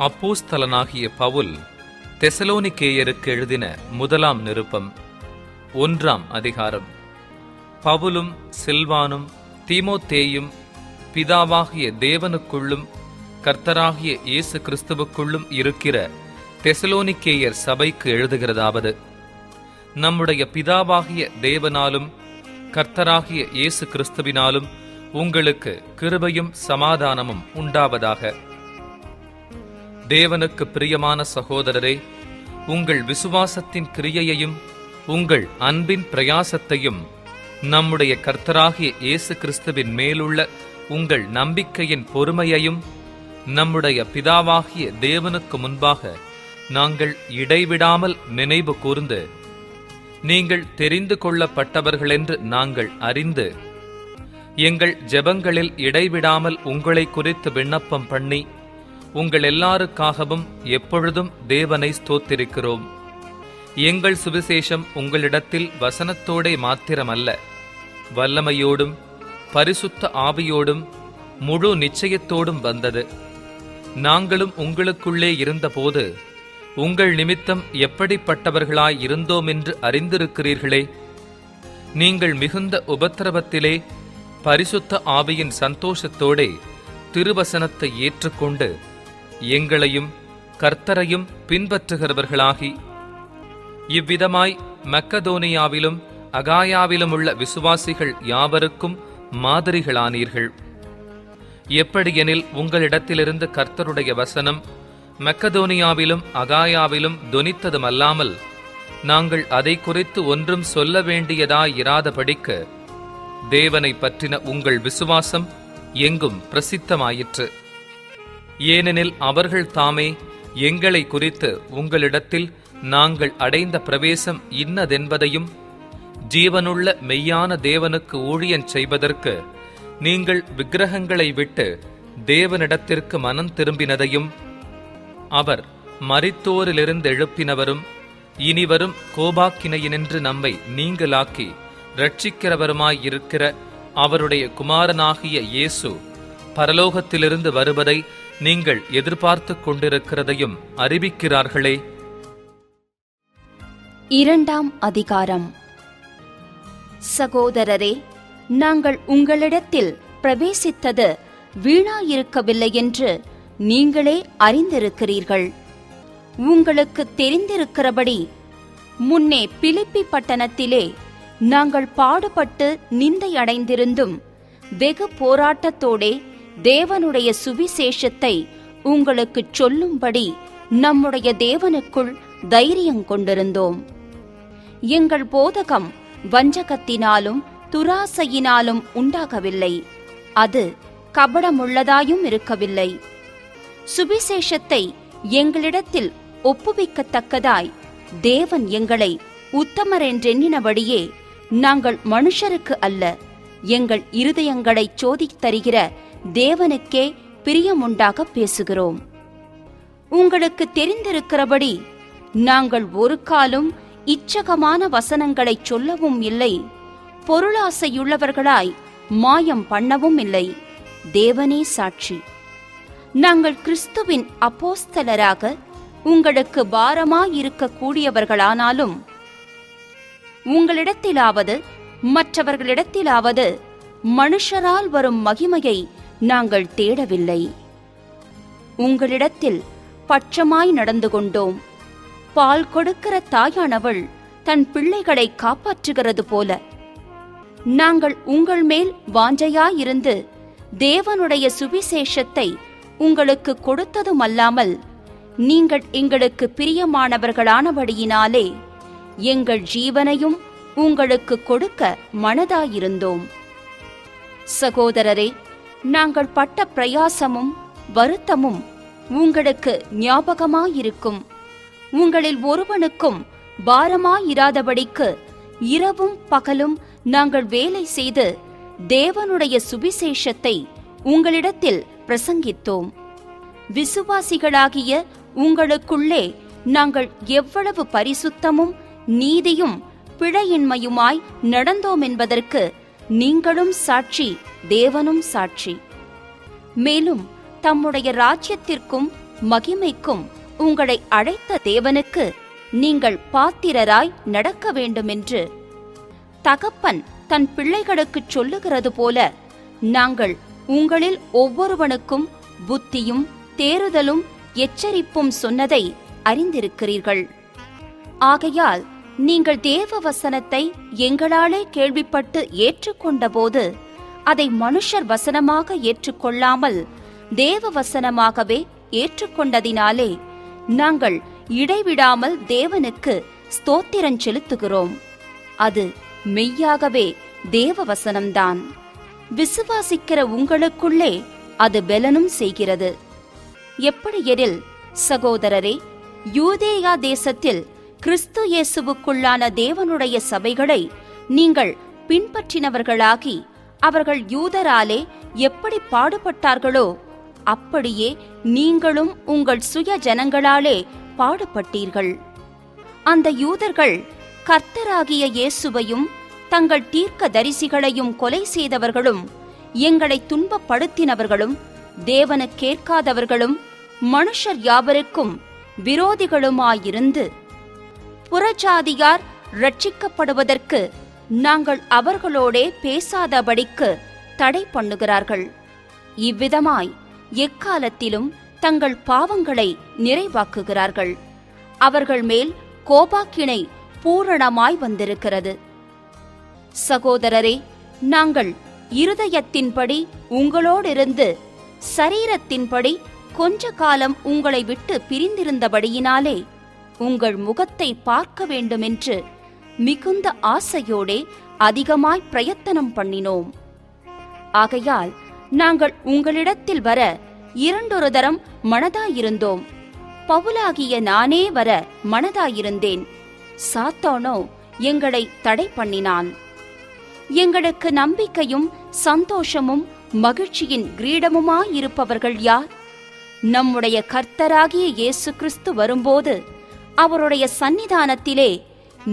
அப்போஸ்தலனாகிய பவுல் தெசலோனிக்கேயருக்கு எழுதின முதலாம் நிருபம் 1ஆம் அதிகாரம். பவுலும் சில்வானும் தீமோத்தேயும் பிதாவாகிய தேவனுக்குள்ளும் கர்த்தராகிய இயேசு கிறிஸ்துவுக்குள்ளும் இருக்கிற தெசலோனிக்கேயர் சபைக்கு எழுதுகிறதாவது: நம்முடைய பிதாவாகிய தேவனாலும் கர்த்தராகிய இயேசு கிறிஸ்துவினாலும் உங்களுக்கு கிருபையும் சமாதானமும் உண்டாவதாக. தேவனுக்கு பிரியமான சகோதரரே, உங்கள் விசுவாசத்தின் கிரியையையும் உங்கள் அன்பின் பிரயாசத்தையும் நம்முடைய கர்த்தராகிய இயேசு கிறிஸ்துவின் மேலுள்ள உங்கள் நம்பிக்கையின் பொறுமையையும் நம்முடைய பிதாவாகிய தேவனுக்கு முன்பாக நாங்கள் இடைவிடாமல் நினைவு கூர்ந்து, நீங்கள் தெரிந்து கொள்ளப்பட்டவர்களென்று நாங்கள் அறிந்து, எங்கள் ஜெபங்களில் இடைவிடாமல் உங்களை குறித்து விண்ணப்பம் பண்ணி உங்கள் எல்லாருக்காகவும் எப்பொழுதும் தேவனை ஸ்தோத்திரிக்கிறோம். எங்கள் சுவிசேஷம் உங்களிடத்தில் வசனத்தோடே மாத்திரமல்ல, வல்லமையோடும் பரிசுத்த ஆவியோடும் முழு நிச்சயத்தோடும் வந்தது. நாங்களும் உங்களுக்குள்ளே இருந்தபோது உங்கள் நிமித்தம் எப்படிப்பட்டவர்களாய் இருந்தோம் என்று அறிந்திருக்கிறீர்களே. நீங்கள் மிகுந்த உபத்திரவத்திலே பரிசுத்த ஆவியின் சந்தோஷத்தோடே திருவசனத்தை ஏற்றுக்கொண்டு எங்களையும் கர்த்தரையும் பின்பற்றுகிறவர்களாகி, இவ்விதமாய் மக்கதோனியாவிலும் அகாயாவிலும் உள்ள விசுவாசிகள் யாவருக்கும் மாதிரிகளானீர்கள். எப்படியெனில், உங்களிடத்திலிருந்து கர்த்தருடைய வசனம் மக்கதோனியாவிலும் அகாயாவிலும் தொனித்ததுமல்லாமல், நாங்கள் அதை குறித்து ஒன்றும் சொல்ல வேண்டியதாயிராதபடிக்கு தேவனை பற்றின உங்கள் விசுவாசம் எங்கும் பிரசித்தமாயிற்று. ஏனெனில் அவர்கள் தாமே எங்களை குறித்து உங்களிடத்தில் நாங்கள் அடைந்த பிரவேசம் இன்னதென்பதையும், ஜீவனுள்ள மெய்யான தேவனுக்கு ஊழியம் செய்வதற்கு நீங்கள் விக்கிரகங்களை விட்டு தேவனிடத்திற்கு மனம் திரும்பினதையும், அவர் மரித்தோரிலிருந்து எழுப்பினவரும் இனிவரும் கோபாக்கினையினின்று நம்மை நீங்களாக்கி இரட்சிக்கிறவருமாயிருக்கிற அவருடைய குமாரனாகிய இயேசு பரலோகத்திலிருந்து வருவதை நீங்கள் எதிர்பார்த்து கொண்டிருக்கிறதையும் அறிவிக்கிறார்களே. 2ஆம் அதிகாரம். சகோதரரே, நாங்கள் உங்களிடத்தில் பிரவேசித்தது வீணாயிருக்கவில்லை என்று நீங்களே அறிந்திருக்கிறீர்கள். உங்களுக்கு தெரிந்திருக்கிறபடி முன்னே பிலிப்பி பட்டணத்திலே நாங்கள் பாடுபட்டு நிந்தையடைந்திருந்தும் வெகு போராட்டத்தோடே தேவனுடைய சுவிசேஷத்தை உங்களுக்கு சொல்லும்படி நம்முடைய தேவனுக்குள் தைரியம் கொண்டிருந்தோம். எங்கள் போதகம் வஞ்சகத்தினாலும் துராசையினாலும் உண்டாகவில்லை, அது கபடமுள்ளதாயும் இருக்கவில்லை. சுவிசேஷத்தை எங்களிடத்தில் ஒப்புவிக்கத்தக்கதாய் தேவன் எங்களை உத்தமரென்றெண்ணினபடியே நாங்கள் மனுஷருக்கு அல்ல, எங்கள் இருதயங்களை சோதித்தருகிற தேவனுக்கே பிரியமுண்டாக பேசுகிறோம். உங்களுக்கு தெரிந்திருக்கிறபடி நாங்கள் ஒரு காலும் இச்சகமான வசனங்களை சொல்லவும் இல்லை, பொருளாசையுள்ளவர்களாய் மாயம் பண்ணவும் இல்லை. தேவனே சாட்சி. நாங்கள் கிறிஸ்துவின் அப்போஸ்தலராக உங்களுக்கு பாரமாயிருக்க கூடியவர்களானாலும், உங்களிடத்திலாவது மற்றவர்களிடத்திலாவது மனுஷரால் வரும் மகிமையை நாங்கள் தேடவில்லை. உங்களிடத்தில் பட்சமாய் நடந்து கொண்டோம். பால் கொடுக்கிற தாயானவள் தன் பிள்ளைகளை காப்பாற்றுகிறது போல நாங்கள் உங்கள் மேல் வாஞ்சையாயிருந்து தேவனுடைய சுவிசேஷத்தை உங்களுக்கு கொடுத்ததுமல்லாமல், நீங்கள் எங்களுக்கு பிரியமானவர்களானபடியினாலே எங்கள் ஜீவனையும் உங்களுக்கு கொடுக்க மனதாயிருந்தோம். சகோதரரே, நாங்கள் பட்ட பிரயாசமும் வருத்தமும் உங்களுக்கு ஞாபகமாயிருக்கும். உங்களில் ஒருவனுக்கும் பாரமாயிராதபடிக்கு இரவும் பகலும் நாங்கள் வேலை செய்து தேவனுடைய சுவிசேஷத்தை உங்களிடத்தில் பிரசங்கித்தோம். விசுவாசிகளாகிய உங்களுக்குள்ளே நாங்கள் எவ்வளவு பரிசுத்தமும் நீதியும் பிழையின்மையுமாய் நடந்தோம் என்பதற்கு நீங்களும் சாட்சி, தேவனும் சாட்சி. மேலும் தம்முடைய ராஜ்யத்திற்கும் மகிமைக்கும் உங்களை அழைத்த தேவனுக்கு நீங்கள் பாத்திரராய் நடக்க வேண்டுமென்று தகப்பன் தன் பிள்ளைகளுக்குச் சொல்லுகிறது போல நாங்கள் உங்களில் ஒவ்வொருவனுக்கும் புத்தியும் தேறுதலும் எச்சரிப்பும் சொன்னதை அறிந்திருக்கிறீர்கள். ஆகையால் நீங்கள் தேவ வசனத்தை எங்களாலே கேள்விப்பட்டு ஏற்றுக்கொண்டபோது அதை மனுஷர் வசனமாக ஏற்றுக்கொள்ளாமல் தேவ வசனமாகவே ஏற்றுக்கொண்டதினாலே நாங்கள் இடைவிடாமல் தேவனுக்கு ஸ்தோத்திரம் செலுத்துகிறோம். அது மெய்யாகவே தேவ வசனம்தான். விசுவாசிக்கிற உங்களுக்குள்ளே அது பெலனும் செய்கிறது. எப்படியெனில் சகோதரரே, யூதேயா தேசத்தில் கிறிஸ்து இயேசுவுக்குள்ளான தேவனுடைய சபைகளை நீங்கள் பின்பற்றினவர்களாகி அவர்கள் யூதராலே எப்படி பாடுபட்டார்களோ அப்படியே நீங்களும் உங்கள் சுய ஜனங்களாலே பாடுபட்டீர்கள். அந்த யூதர்கள் கர்த்தராகிய இயேசுவையும் தங்கள் தீர்க்க தரிசிகளையும் கொலை செய்தவர்களும் எங்களை துன்பப்படுத்தினவர்களும் தேவனுக்கேற்காதவர்களும் மனுஷர் யாவருக்கும் விரோதிகளுமாயிருந்து புறஜாதியார் ரட்சிக்கப்படுவதற்கு நாங்கள் அவர்களோடே பேசாதபடிக்கு தடை பண்ணுகிறார்கள். இவ்விதமாய் எக்காலத்திலும் தங்கள் பாவங்களை நிறைவாக்குகிறார்கள். அவர்கள் மேல் கோபாக்கினை பூரணமாய் வந்திருக்கிறது. சகோதரரே, நாங்கள் இருதயத்தின்படி உங்களோடிருந்து சரீரத்தின்படி கொஞ்ச காலம் உங்களை விட்டு பிரிந்திருந்தபடியினாலே உங்கள் முகத்தை பார்க்க வேண்டுமென்று மிகுந்த ஆசையோடே அதிகமாய் பிரயத்தனம் பண்ணினோம். ஆகையால் நாங்கள் உங்களிடத்தில் வர 2 தரம் மனதாயிருந்தோம். பவுலாகிய நானே வர மனதாயிருந்தேன். சாத்தானோ எங்களை தடை பண்ணினான். எங்களுக்கு நம்பிக்கையும் சந்தோஷமும் மகிழ்ச்சியின் கிரீடமுமாயிருப்பவர்கள் யார்? நம்முடைய கர்த்தராகிய இயேசு கிறிஸ்து வரும்போது அவருடைய சந்நிதானத்திலே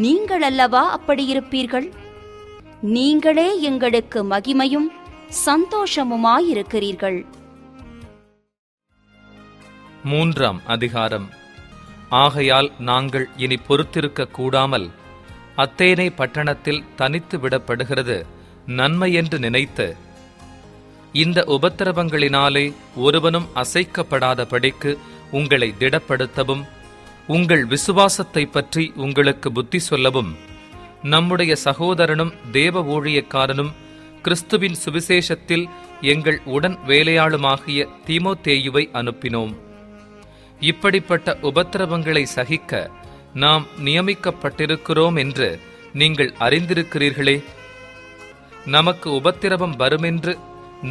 நீங்கள் அல்லவா அப்படியிருப்பீர்கள்? நீங்களே எங்களுக்கு மகிமையும் சந்தோஷமுமாயிருக்கிறீர்கள். 3ஆம் அதிகாரம். ஆகையால் நாங்கள் இனி பொறுத்திருக்க கூடாமல் அத்தேனை பட்டணத்தில் தனித்து விடப்படுகிறது நன்மை என்று நினைத்து இந்த உபத்திரவங்களினாலே ஒருவனும் அசைக்கப்படாதபடிக்கு உங்களை திடப்படுத்தவும் உங்கள் விசுவாசத்தை பற்றி உங்களுக்கு புத்தி சொல்லவும் நம்முடைய சகோதரனும் தேவ ஊழியக்காரனும் கிறிஸ்துவின் சுவிசேஷத்தில் எங்கள் உடன் வேலையாளுமாகிய தீமோத்தேயுவை அனுப்பினோம். இப்படிப்பட்ட உபத்திரவங்களை சகிக்க நாம் நியமிக்கப்பட்டிருக்கிறோம் என்று நீங்கள் அறிந்திருக்கிறீர்களே. நமக்கு உபத்திரவம் வருமென்று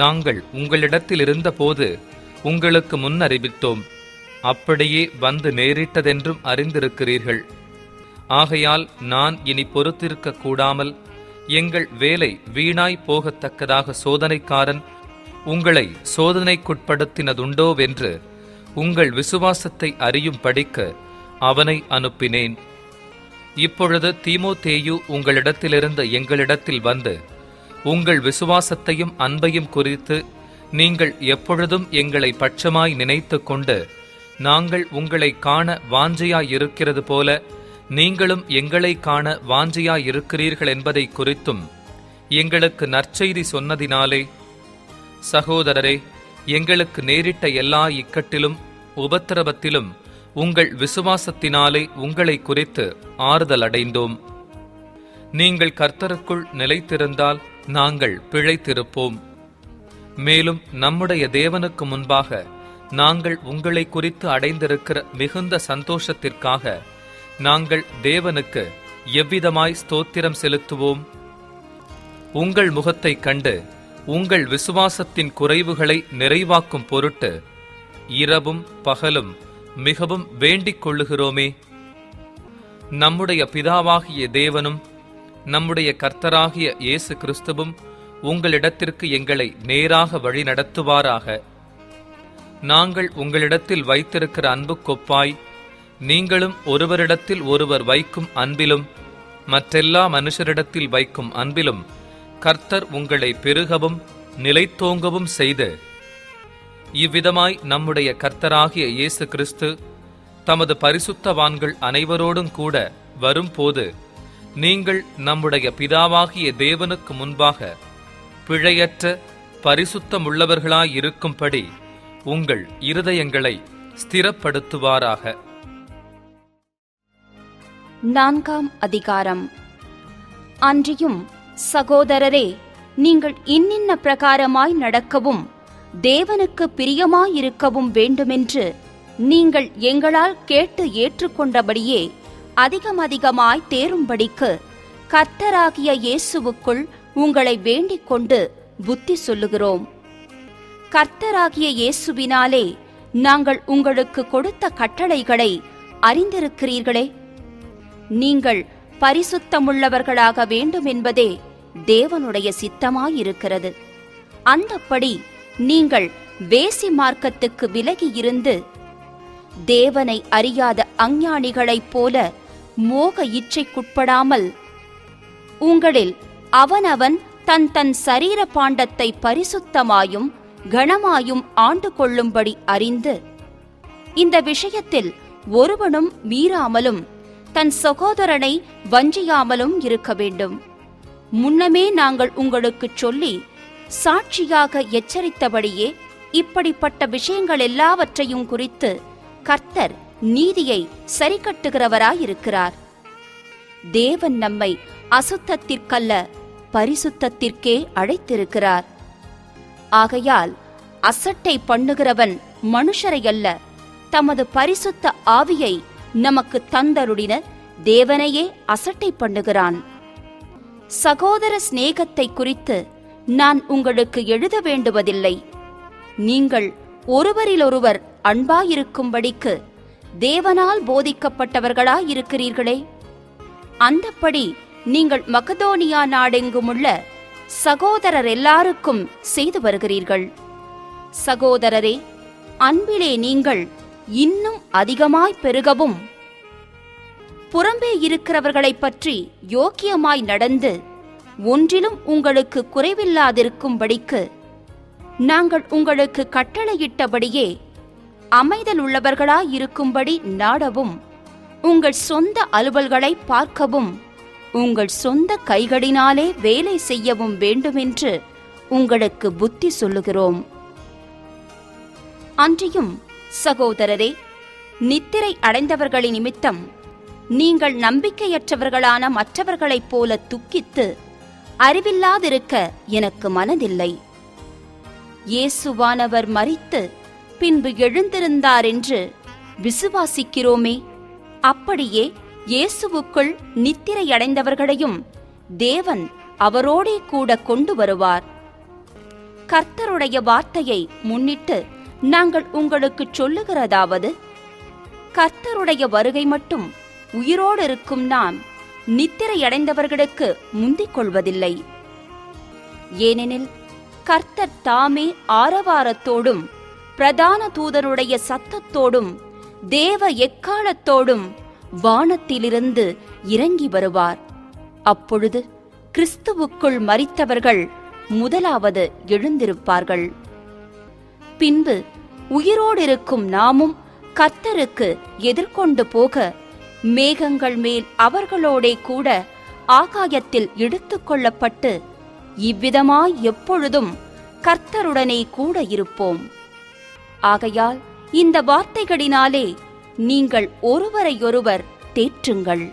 நாங்கள் உங்களிடத்தில் இருந்தபோது உங்களுக்கு முன்னறிவித்தோம். அப்படியே வந்து நேரிட்டதென்றும் அறிந்திருக்கிறீர்கள். ஆகையால் நான் இனி பொறுத்திருக்க கூடாமல் எங்கள் வேலை வீணாய் போகத்தக்கதாக சோதனைக்காரன் உங்களை சோதனைக்குட்படுத்தினதுண்டோவென்று உங்கள் விசுவாசத்தை அறியும் படிக்க அவனை அனுப்பினேன். இப்பொழுது தீமோத்தேயு உங்களிடத்திலிருந்து எங்களிடத்தில் வந்து உங்கள் விசுவாசத்தையும் அன்பையும் குறித்து நீங்கள் எப்பொழுதும் எங்களை பட்சமாய் நினைத்து கொண்டு நாங்கள் உங்களை காண வாஞ்சையாயிருக்கிறது போல நீங்களும் எங்களை காண வாஞ்சையாயிருக்கிறீர்கள் என்பதை குறித்தும் எங்களுக்கு நற்செய்தி சொன்னதினாலே, சகோதரரே, எங்களுக்கு நேரிட்ட எல்லா இக்கட்டிலும் உபத்திரவத்திலும் உங்கள் விசுவாசத்தினாலே உங்களை குறித்து ஆறுதல் அடைந்தோம். நீங்கள் கர்த்தருக்குள் நிலைத்திருந்தால் நாங்கள் பிழைத்திருப்போம். மேலும் நம்முடைய தேவனுக்கு முன்பாக நாங்கள் உங்களை குறித்து அடைந்திருக்கிற மிகுந்த சந்தோஷத்திற்காக நாங்கள் தேவனுக்கு எவ்விதமாய் ஸ்தோத்திரம் செலுத்துவோம்? உங்கள் முகத்தைக் கண்டு உங்கள் விசுவாசத்தின் குறைவுகளை நிறைவாக்கும் பொருட்டு இரவும் பகலும் மிகவும் வேண்டிக் கொள்ளுகிறோமே. நம்முடைய பிதாவாகிய தேவனும் நம்முடைய கர்த்தராகிய இயேசு கிறிஸ்துவும் உங்களிடத்திற்கு எங்களை நேராக வழி நடத்துவாராக. நாங்கள் உங்களிடத்தில் வைத்திருக்கிற அன்புக்கொப்பாய் நீங்களும் ஒருவரிடத்தில் ஒருவர் வைக்கும் அன்பிலும் மற்றெல்லா மனுஷரிடத்தில் வைக்கும் அன்பிலும் கர்த்தர் உங்களை பெருகவும் நிலைத்தோங்கவும் செய்து இவ்விதமாய் நம்முடைய கர்த்தராகிய இயேசு கிறிஸ்து தமது பரிசுத்தவான்கள் அனைவரோடும் கூட வரும்போது நீங்கள் நம்முடைய பிதாவாகிய தேவனுக்கு முன்பாக பிழையற்ற பரிசுத்தமுள்ளவர்களாயிருக்கும்படி உங்கள் இருதயங்களை ஸ்திரப்படுத்துவாராக. 4ஆம் அதிகாரம். அன்றியும் சகோதரரே, நீங்கள் இன்னின்ன பிரகாரமாய் நடக்கவும் தேவனுக்கு பிரியமாயிருக்கவும் வேண்டுமென்று நீங்கள் எங்களால் கேட்டு ஏற்றுக்கொண்டபடியே அதிகமாய் தேரும்படிக்கு கர்த்தராகிய இயேசுவுக்குள் உங்களை வேண்டிக் கொண்டு புத்தி சொல்லுகிறோம். கர்த்தராகிய இயேசுவினாலே நாங்கள் உங்களுக்கு கொடுத்த கட்டளைகளை அறிந்திருக்கிறீர்களே. நீங்கள் பரிசுத்தமுள்ளவர்களாக வேண்டும் என்பதே தேவனுடைய சித்தமாயிருக்கிறது. அந்தப்படி நீங்கள் வேசி மார்க்கத்துக்கு விலகி இருந்து தேவனை அறியாத அஞ்ஞானிகளைப் போல மோக இச்சைக்குட்படாமல் உங்களில் அவனவன் தன் தன் சரீர பாண்டத்தை பரிசுத்தமாயும் கனமாயும் ஆண்டு கொள்ளும்படி அறிந்து, இந்த விஷயத்தில் ஒருவனும் மீறாமலும் தன் சகோதரனை வஞ்சியாமலும் இருக்க வேண்டும். முன்னமே நாங்கள் உங்களுக்குச் சொல்லி சாட்சியாக எச்சரித்தபடியே இப்படிப்பட்ட விஷயங்கள் எல்லாவற்றையும் குறித்து கர்த்தர் நீதியை சரிக்கட்டுகிறவராயிருக்கிறார். தேவன் நம்மை அசுத்தத்திற்கல்ல பரிசுத்தத்திற்கே அழைத்திருக்கிறார். ஆகையால் அசட்டை பண்ணுகிறவன் மனுஷரை அல்ல, தமது பரிசுத்த ஆவியை நமக்கு தந்தருளின தேவனையே அசட்டை பண்ணுகிறான். சகோதர சிநேகத்தை குறித்து நான் உங்களுக்கு எழுத வேண்டுவதில்லை. நீங்கள் ஒருவரிலொருவர் அன்பாயிருக்கும்படிக்கு தேவனால் போதிக்கப்பட்டவர்களாயிருக்கிறீர்களே. அந்தப்படி நீங்கள் மக்கதோனியா நாடெங்குமுள்ள சகோதரர் எல்லாருக்கும் செய்து வருகிறீர்கள். சகோதரரே, அன்பிலே நீங்கள் இன்னும் அதிகமாய் பெருகவும் புறம்பே இருக்கிறவர்களைப் பற்றி யோக்கியமாய் நடந்து ஒன்றிலும் உங்களுக்கு குறைவில்லாதிருக்கும்படிக்கு நாங்கள் உங்களுக்கு கட்டளையிட்டபடியே அமைதல் உள்ளவர்களாயிருக்கும்படி நாடவும், உங்கள் சொந்த அலுவல்களை பார்க்கவும் உங்கள் சொந்த கைகளினாலே வேலை செய்யவும் வேண்டுமென்று உங்களுக்கு புத்தி சொல்லுகிறோம். அன்றியும் சகோதரரே, நித்திரை அடைந்தவர்களின் நிமித்தம் நீங்கள் நம்பிக்கையற்றவர்களான மற்றவர்களைப் போல துக்கித்து அறிவில்லாதிருக்க எனக்கு மனதில்லை. இயேசுவானவர் மரித்து பின்பு எழுந்திருந்தார் என்று விசுவாசிக்கிறோமே. அப்படியே இயேசுவுக்குள் நித்திரையடைந்தவர்களையும் தேவன் அவரோடே கூட கொண்டு வருவார். கர்த்தருடைய வார்த்தையை முன்னிட்டு நாங்கள் உங்களுக்கு சொல்லுகிறதாவது, கர்த்தருடைய வருகை மட்டும் உயிரோடு இருக்கும் நாம் நித்திரையடைந்தவர்களுக்கு முந்திக் கொள்வதில்லை. ஏனெனில் கர்த்தர் தாமே ஆரவாரத்தோடும் பிரதான தூதனுடைய சத்தத்தோடும் தேவ எக்காலத்தோடும் வானத்திலிருந்து இறங்கி வருவார். அப்பொழுது கிறிஸ்துவுக்குள் மரித்தவர்கள் முதலாவது எழுந்திருப்பார்கள். பின்பு உயிரோடிருக்கும் நாமும் கர்த்தருக்கு எதிர்கொண்டு போக மேகங்கள் மேல் அவர்களோடே கூட ஆகாயத்தில் எடுத்துக் கொள்ளப்பட்டு இவ்விதமாய் எப்பொழுதும் கர்த்தருடனே கூட இருப்போம். ஆகையால் இந்த வார்த்தைகளினாலே நீங்கள் ஒருவரையொருவர் தேற்றுங்கள்.